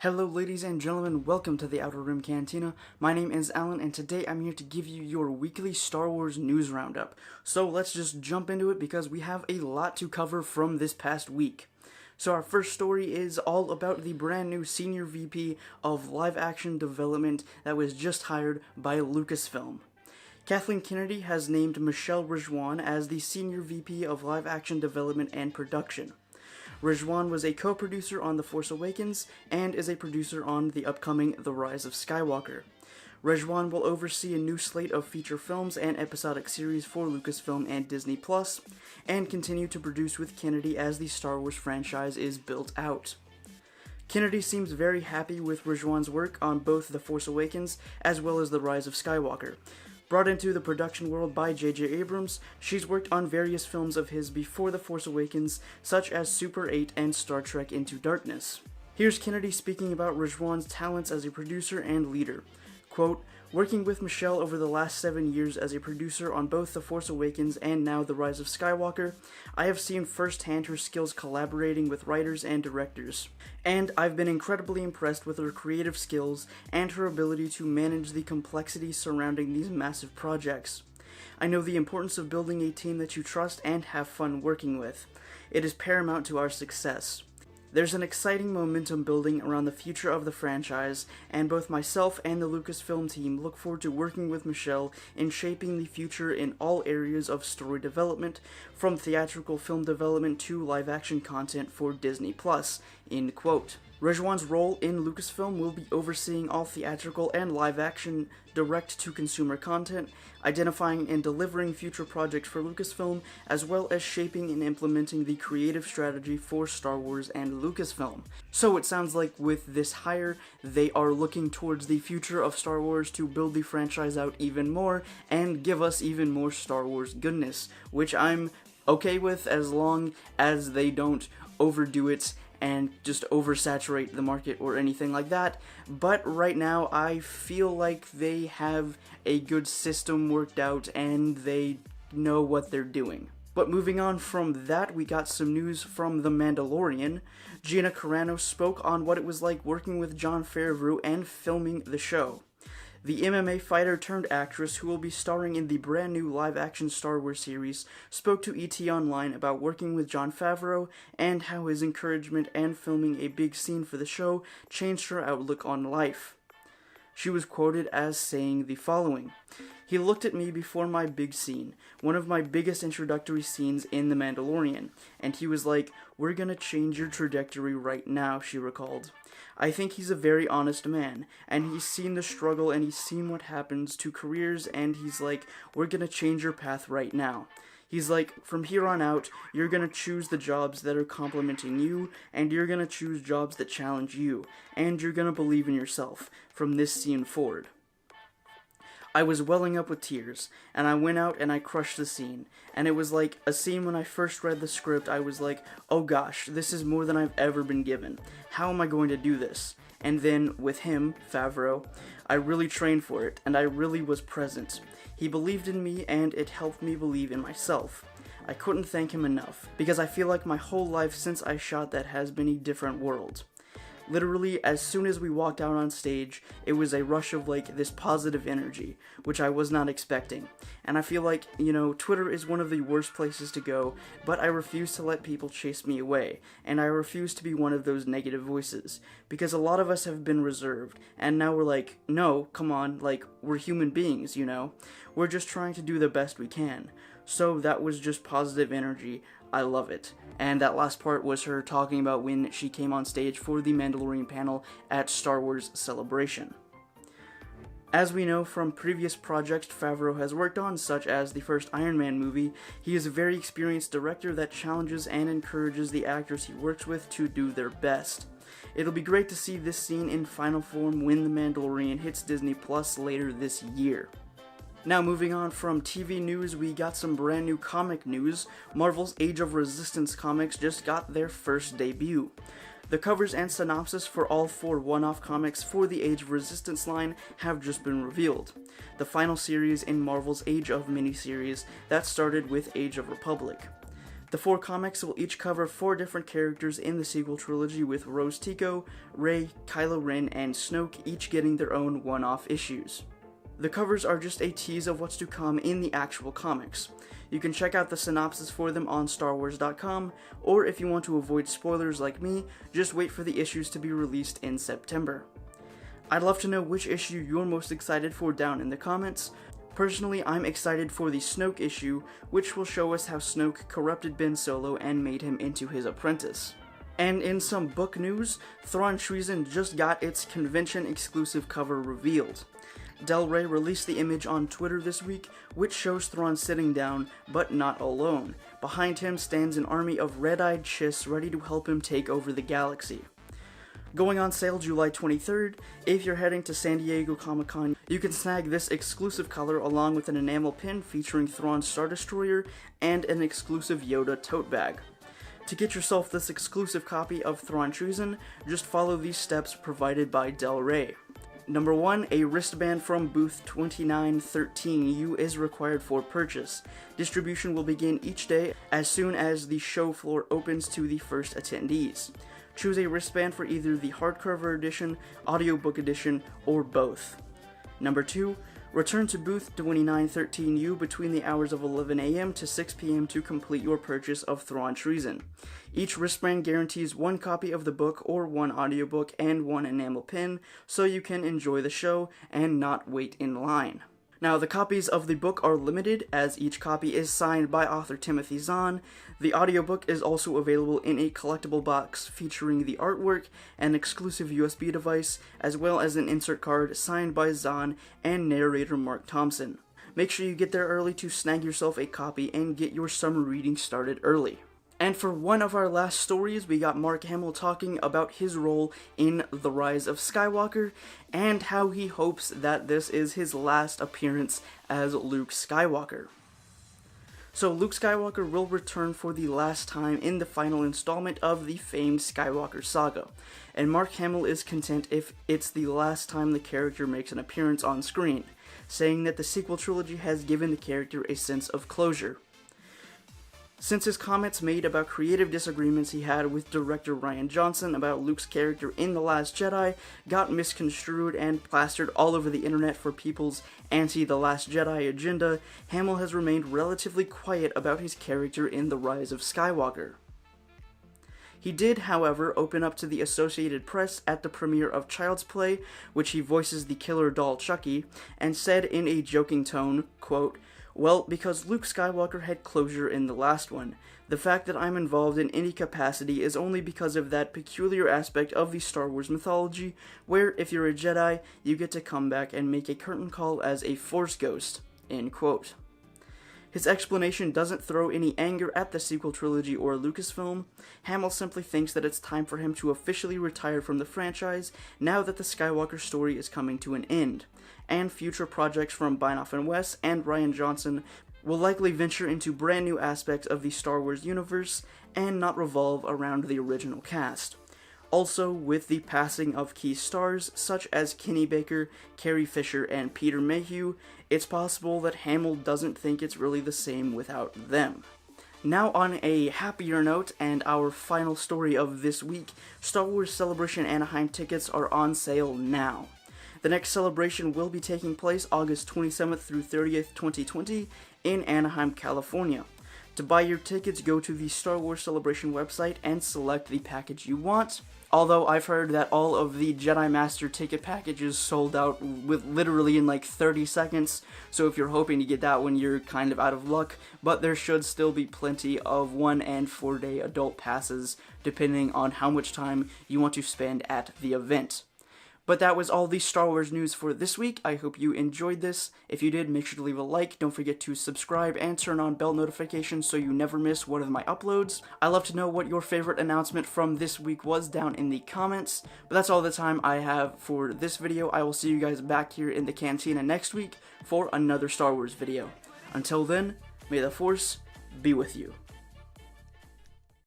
Hello ladies and gentlemen, welcome to the Outer Rim Cantina. My name is Alan and today I'm here to give you your weekly Star Wars news roundup. So let's just jump into it because we have a lot to cover from this past week. So our first story is all about the brand new Senior VP of Live Action Development that was just hired by Lucasfilm. Kathleen Kennedy has named Michelle Rizwan as the Senior VP of Live Action Development and Production. Rizwan was a co-producer on The Force Awakens and is a producer on the upcoming The Rise of Skywalker. Rizwan will oversee a new slate of feature films and episodic series for Lucasfilm and Disney+, and continue to produce with Kennedy as the Star Wars franchise is built out. Kennedy seems very happy with Rizwan's work on both The Force Awakens as well as The Rise of Skywalker. Brought into the production world by J.J. Abrams, she's worked on various films of his before The Force Awakens, such as Super 8 and Star Trek Into Darkness. Here's Kennedy speaking about Rizwan's talents as a producer and leader. Quote, "Working with Michelle over the last 7 years as a producer on both The Force Awakens and now The Rise of Skywalker, I have seen firsthand her skills collaborating with writers and directors. And I've been incredibly impressed with her creative skills and her ability to manage the complexity surrounding these massive projects. I know the importance of building a team that you trust and have fun working with. It is paramount to our success. There's an exciting momentum building around the future of the franchise, and both myself and the Lucasfilm team look forward to working with Michelle in shaping the future in all areas of story development, from theatrical film development to live-action content for Disney+, end quote. Rizwan's role in Lucasfilm will be overseeing all theatrical and live-action direct-to-consumer content, identifying and delivering future projects for Lucasfilm, as well as shaping and implementing the creative strategy for Star Wars and Lucasfilm. So it sounds like with this hire, they are looking towards the future of Star Wars to build the franchise out even more and give us even more Star Wars goodness, which I'm okay with as long as they don't overdo it and just oversaturate the market or anything like that. But right now, I feel like they have a good system worked out and they know what they're doing. But moving on from that, we got some news from The Mandalorian. Gina Carano spoke on what it was like working with Jon Favreau and filming the show. The MMA fighter turned actress who will be starring in the brand new live-action Star Wars series spoke to ET Online about working with Jon Favreau and how his encouragement and filming a big scene for the show changed her outlook on life. She was quoted as saying the following: "He looked at me before my big scene, one of my biggest introductory scenes in The Mandalorian, and he was like, 'We're gonna change your trajectory right now,'" she recalled. "I think he's a very honest man, and he's seen the struggle and he's seen what happens to careers, and he's like, 'We're gonna change your path right now.' He's like, 'From here on out, you're gonna choose the jobs that are complimenting you, and you're gonna choose jobs that challenge you, and you're gonna believe in yourself from this scene forward.' I was welling up with tears, and I went out and I crushed the scene, and it was like a scene when I first read the script. I was like, oh gosh, this is more than I've ever been given. How am I going to do this? And then, with him, Favreau, I really trained for it, and I really was present. He believed in me, and it helped me believe in myself. I couldn't thank him enough, because I feel like my whole life since I shot that has been a different world." Literally, as soon as we walked out on stage, it was a rush of this positive energy, which I was not expecting. And I feel like, Twitter is one of the worst places to go, but I refuse to let people chase me away, and I refuse to be one of those negative voices, because a lot of us have been reserved, and now we're like, no, come on, we're human beings, We're just trying to do the best we can. So that was just positive energy. I love it. And that last part was her talking about when she came on stage for the Mandalorian panel at Star Wars Celebration. As we know from previous projects Favreau has worked on, such as the first Iron Man movie, he is a very experienced director that challenges and encourages the actors he works with to do their best. It'll be great to see this scene in final form when The Mandalorian hits Disney Plus later this year. Now moving on from TV news, we got some brand new comic news. Marvel's Age of Resistance comics just got their first debut. The covers and synopsis for all 4 one-off comics for the Age of Resistance line have just been revealed. The final series in Marvel's Age of miniseries that started with Age of Republic. The 4 comics will each cover 4 different characters in the sequel trilogy, with Rose Tico, Rey, Kylo Ren, and Snoke each getting their own one-off issues. The covers are just a tease of what's to come in the actual comics. You can check out the synopsis for them on StarWars.com, or if you want to avoid spoilers like me, just wait for the issues to be released in September. I'd love to know which issue you're most excited for down in the comments. Personally, I'm excited for the Snoke issue, which will show us how Snoke corrupted Ben Solo and made him into his apprentice. And in some book news, Thrawn Treason just got its convention-exclusive cover revealed. Del Rey released the image on Twitter this week, which shows Thrawn sitting down, but not alone. Behind him stands an army of red-eyed chiss ready to help him take over the galaxy. Going on sale July 23rd, if you're heading to San Diego Comic-Con, you can snag this exclusive color along with an enamel pin featuring Thrawn's Star Destroyer and an exclusive Yoda tote bag. To get yourself this exclusive copy of Thrawn Treason, just follow these steps provided by Del Rey. Number 1, a wristband from booth 2913U is required for purchase. Distribution will begin each day as soon as the show floor opens to the first attendees. Choose a wristband for either the hardcover edition, audiobook edition, or both. Number 2, return to booth 2913U between the hours of 11 a.m. to 6 p.m. to complete your purchase of Thrawn Treason. Each wristband guarantees 1 copy of the book or 1 audiobook and 1 enamel pin, so you can enjoy the show and not wait in line. Now, the copies of the book are limited, as each copy is signed by author Timothy Zahn. The audiobook is also available in a collectible box featuring the artwork, an exclusive USB device, as well as an insert card signed by Zahn and narrator Mark Thompson. Make sure you get there early to snag yourself a copy and get your summer reading started early. And for one of our last stories, we got Mark Hamill talking about his role in The Rise of Skywalker, and how he hopes that this is his last appearance as Luke Skywalker. So Luke Skywalker will return for the last time in the final installment of the famed Skywalker saga, and Mark Hamill is content if it's the last time the character makes an appearance on screen, saying that the sequel trilogy has given the character a sense of closure. Since his comments made about creative disagreements he had with director Rian Johnson about Luke's character in The Last Jedi got misconstrued and plastered all over the internet for people's anti-The Last Jedi agenda, Hamill has remained relatively quiet about his character in The Rise of Skywalker. He did, however, open up to the Associated Press at the premiere of Child's Play, which he voices the killer doll Chucky, and said in a joking tone, quote, "Well, because Luke Skywalker had closure in the last one. The fact that I'm involved in any capacity is only because of that peculiar aspect of the Star Wars mythology, where if you're a Jedi, you get to come back and make a curtain call as a Force ghost." End quote. His explanation doesn't throw any anger at the sequel trilogy or Lucasfilm. Hamill simply thinks that it's time for him to officially retire from the franchise now that the Skywalker story is coming to an end, and future projects from Benioff and Weiss and Rian Johnson will likely venture into brand new aspects of the Star Wars universe and not revolve around the original cast. Also, with the passing of key stars such as Kenny Baker, Carrie Fisher, and Peter Mayhew, it's possible that Hamill doesn't think it's really the same without them. Now on a happier note, and our final story of this week, Star Wars Celebration Anaheim tickets are on sale now. The next celebration will be taking place August 27th through 30th, 2020 in Anaheim, California. To buy your tickets, go to the Star Wars Celebration website and select the package you want. Although I've heard that all of the Jedi Master ticket packages sold out with literally in like 30 seconds, so if you're hoping to get that one, you're kind of out of luck, but there should still be plenty of 1- and 4-day adult passes, depending on how much time you want to spend at the event. But that was all the Star Wars news for this week. I hope you enjoyed this. If you did, make sure to leave a like. Don't forget to subscribe and turn on bell notifications so you never miss one of my uploads. I'd love to know what your favorite announcement from this week was down in the comments. But that's all the time I have for this video. I will see you guys back here in the cantina next week for another Star Wars video. Until then, may the Force be with you.